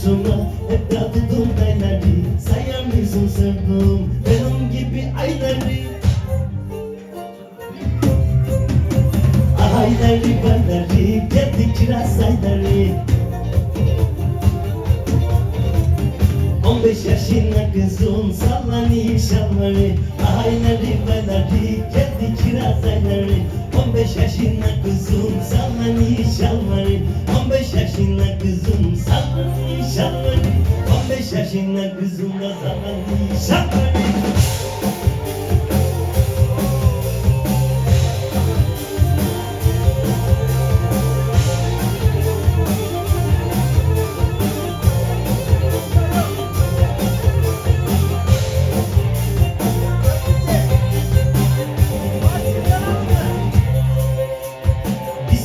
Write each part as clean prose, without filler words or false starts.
sonra hep de tutun dayları. Sayar mısın sevdum benim gibi ayları? Ayları bayları geldi kiraz ayları. 15 yaşında kızım sallanıyor şalvarı. Ayları bayları geldi kiraz ayları. 15 yaşında kızım sallanıyor şalvarı. 15 yaşında kızım sallanıyor şalvarı. 15 yaşında kızım da sallanıyor şalvarı.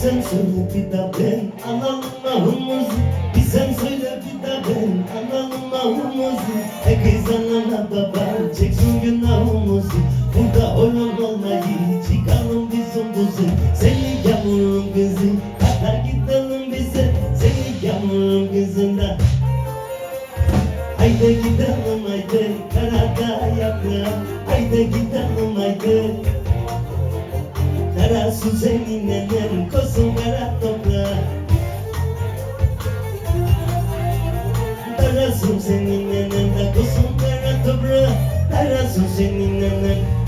Sen söyle bir daha ben alalım ahumuzu. Bir sen söyle bir daha ben alalım ahumuzu. Kız anana baba çeksin günahımızı. Burada oyun olmayı çıkalım bizim buzu. Seni yavrum kızım kadar gidelim bize. Seni yavrum kızında. Haydi gidelim haydi karada yaprağa. Haydi gidelim haydi. Kara su senin nenem, kosun kara toprağa. Kara su senin nenem, kosun kara toprağa. Kara su senin nenem.